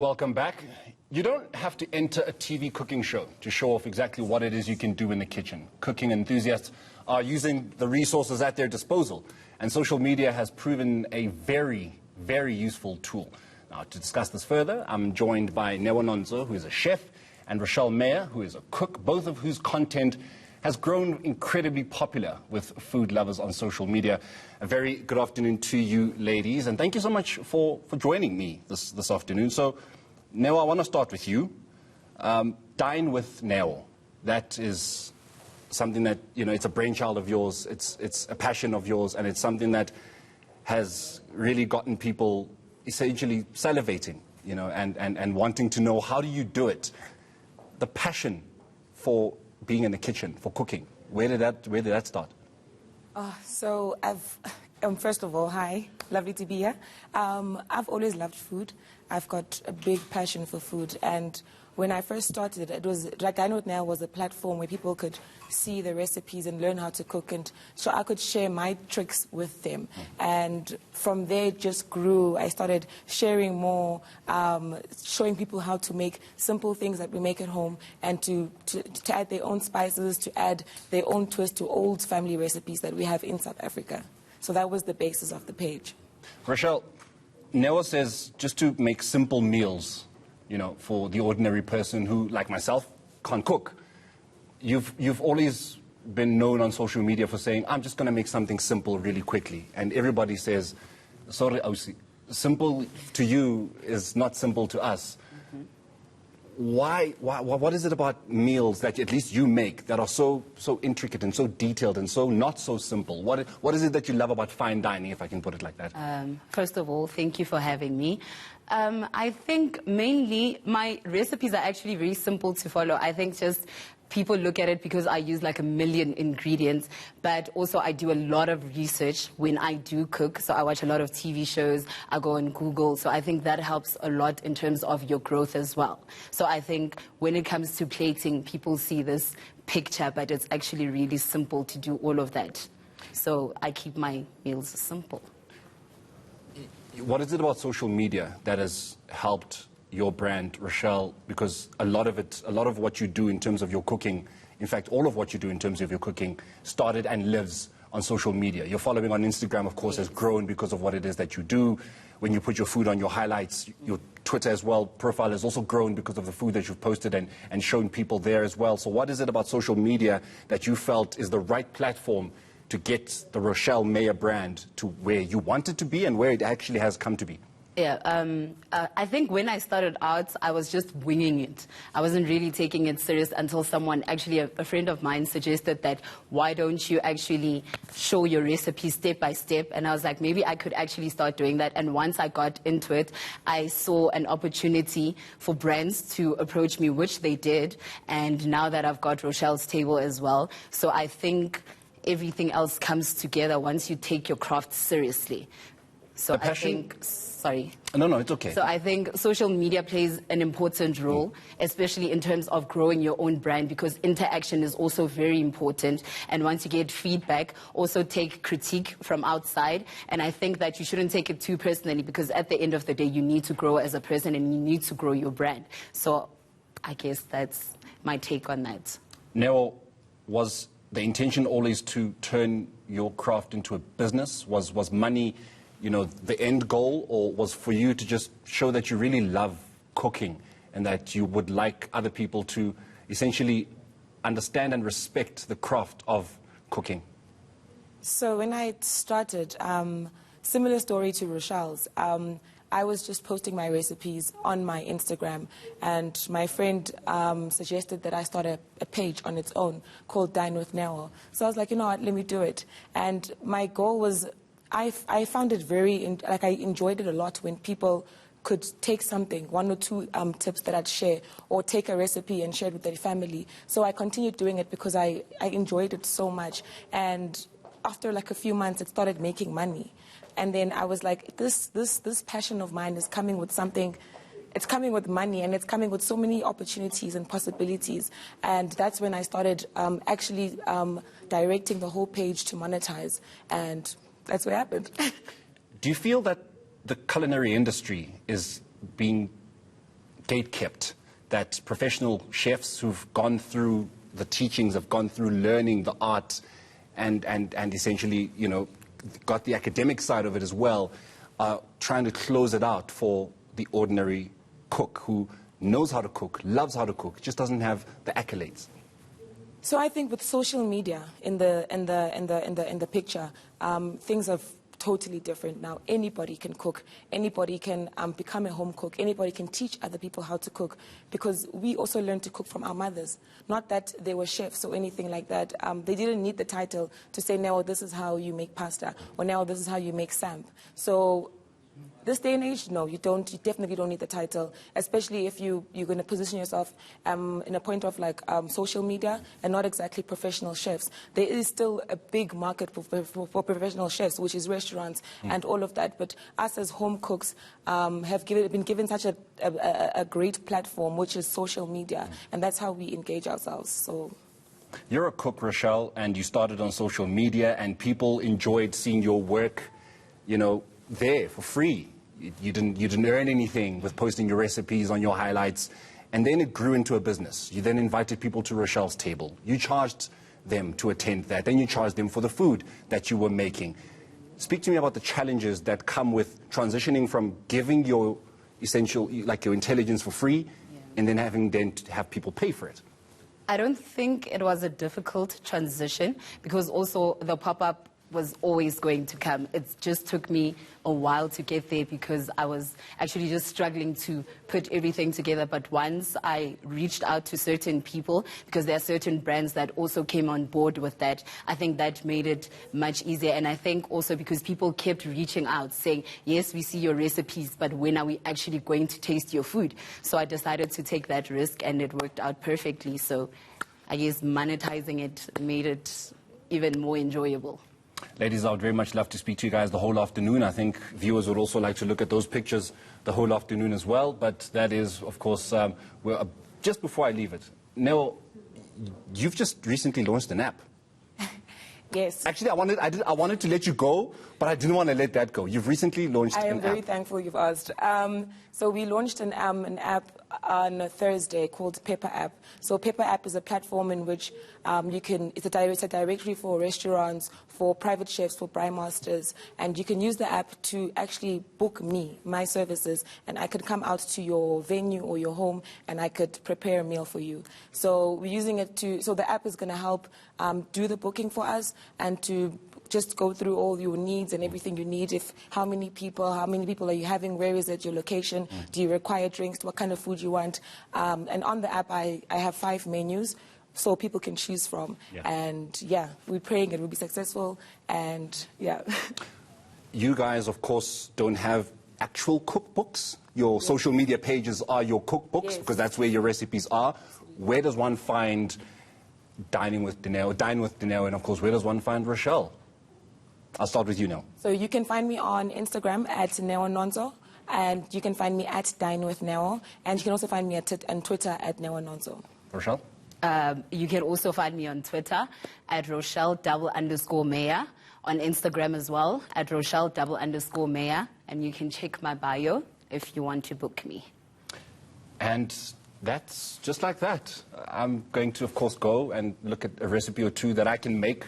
Welcome back. You don't have to enter a TV cooking show to show off exactly what it is you can do in the kitchen. Cooking enthusiasts are using the resources at their disposal, and social media has proven a very, very useful tool. Now, to discuss this further, I'm joined by Newa Nonzo, who is a chef, and Rochelle Meyer, who is a cook, both of whose content has grown incredibly popular with food lovers on social media. A very good afternoon to you, ladies, and thank you so much for joining me this afternoon. So, Newa, I want to start with you. Dine with Neo. That is something that, you know, it's a brainchild of yours, it's a passion of yours, and it's something that has really gotten people essentially salivating, you know, and wanting to know, how do you do it? The passion for being in the kitchen, for cooking, where did that start? So first of all, hi, lovely to be here. I've always loved food. I've got a big passion for food, and when I first started, it was like Dine with Now was a platform where people could see the recipes and learn how to cook, and so I could share my tricks with them. And from there, it just grew. I started sharing more, showing people how to make simple things that we make at home, and to add their own spices, to add their own twist to old family recipes that we have in South Africa. So that was the basis of the page. Rochelle, Newa says just to make simple meals, you know, for the ordinary person who, like myself, can't cook. You've always been known on social media for saying, I'm just going to make something simple really quickly. And everybody says, sorry, Ausi, simple to you is not simple to us. Why, what is it about meals that at least you make that are so intricate and so detailed and so not so simple? What is it that you love about fine dining, if I can put it like that? First of all, thank you for having me. I think mainly my recipes are actually very simple to follow. I think just people look at it because I use like 1 million ingredients, but also I do a lot of research when I do cook. So I watch a lot of TV shows, I go on Google. So I think that helps a lot in terms of your growth as well. So I think when it comes to plating, people see this picture, but it's actually really simple to do all of that. So I keep my meals simple. What is it about social media that has helped your brand, Rochelle? Because a lot of what you do in terms of your cooking, in fact, all of what you do in terms of your cooking, started and lives on social media. Your following on Instagram, of course, has grown because of what it is that you do. When you put your food on your highlights, your Twitter as well, profile has also grown because of the food that you've posted and shown people there as well. So what is it about social media that you felt is the right platform to get the Rochelle Meyer brand to where you want it to be and where it actually has come to be? Yeah, I think when I started out, I was just winging it. I wasn't really taking it serious until someone, actually a friend of mine, suggested that, why don't you actually show your recipe step by step? And I was like, maybe I could actually start doing that. And once I got into it, I saw an opportunity for brands to approach me, which they did. And now that I've got Rochelle's table as well, so I think everything else comes together once you take your craft seriously. So I think, sorry. No, it's okay. So I think social media plays an important role, especially in terms of growing your own brand, because interaction is also very important. And once you get feedback, also take critique from outside. And I think that you shouldn't take it too personally, because at the end of the day, you need to grow as a person and you need to grow your brand. So I guess that's my take on that. Neo, was the intention always to turn your craft into a business? Was money, you know, the end goal, or was for you to just show that you really love cooking and that you would like other people to essentially understand and respect the craft of cooking? So when I started, similar story to Rochelle's, I was just posting my recipes on my Instagram, and my friend suggested that I start a page on its own called Dine with Neo. So I was like, you know what, let me do it. And my goal was, I found it I enjoyed it a lot when people could take something, 1 or 2 tips that I'd share, or take a recipe and share it with their family. So I continued doing it because I enjoyed it so much. And after like a few months, it started making money. And then I was like, this passion of mine is coming with something. It's coming with money, and it's coming with so many opportunities and possibilities. And that's when I started actually directing the whole page to monetize. And that's what happened. Do you feel that the culinary industry is being gate-kept, that professional chefs who've gone through the teachings, have gone through learning the art, and essentially, you know, got the academic side of it as well, are trying to close it out for the ordinary cook who knows how to cook, loves how to cook, just doesn't have the accolades? So I think with social media in the picture, things are totally different now. Anybody can cook. Anybody can become a home cook. Anybody can teach other people how to cook, because we also learned to cook from our mothers. Not that they were chefs or anything like that. They didn't need the title to say, now this is how you make pasta, or now this is how you make samp. So this day and age, no, you don't. You definitely don't need the title, especially if you're going to position yourself in a point of like social media and not exactly professional chefs. There is still a big market for professional chefs, which is restaurants and all of that. But us as home cooks have been given such a great platform, which is social media, and that's how we engage ourselves. So. You're a cook, Rochelle, and you started on social media, and people enjoyed seeing your work, you know, there for free. You didn't earn anything with posting your recipes on your highlights, and then it grew into a business. You then invited people to Rochelle's table. You charged them to attend that. Then you charged them for the food that you were making. Speak to me about the challenges that come with transitioning from giving your essential, like your intelligence for free, and then having to have people pay for it. I don't think it was a difficult transition, because also the pop-up was always going to come. It just took me a while to get there, because I was actually just struggling to put everything together. But once I reached out to certain people, because there are certain brands that also came on board with that, I think that made it much easier. And I think also because people kept reaching out saying, yes, we see your recipes, but when are we actually going to taste your food? So I decided to take that risk, and it worked out perfectly. So I guess monetizing it made it even more enjoyable. Ladies, I would very much love to speak to you guys the whole afternoon. I think viewers would also like to look at those pictures the whole afternoon as well. But that is, of course, just before I leave it, Nell, you've just recently launched an app. Yes. Actually, I wanted to let you go, but I didn't want to let that go. You've recently launched an app. I am very thankful you've asked. So we launched an app on a Thursday called Pepper App. So Pepper App is a platform in which it's a directory for restaurants, for private chefs, for braai masters, and you can use the app to actually book my services, and I could come out to your venue or your home, and I could prepare a meal for you. So we're using it so the app is going to help do the booking for us, and to just go through all your needs and everything you need. How many people are you having? Where is it? Your location? Do you require drinks? What kind of food you want? And on the app, I have 5 menus, so people can choose from. Yeah. And yeah, we're praying it will be successful. And yeah. You guys, of course, don't have actual cookbooks. Your social media pages are your cookbooks, because that's where your recipes are. Where does one find Dine with Dineo, and of course, where does one find Rochelle? I'll start with you now. So you can find me on Instagram at Neo Nonzo, and you can find me at Dine with Neo, and you can also find me on Twitter at Neo Nonzo. Rochelle? You can also find me on Twitter at Rochelle_Meyer, on Instagram as well at Rochelle_Meyer, and you can check my bio if you want to book me. And that's just like that. I'm going to, of course, go and look at a recipe or two that I can make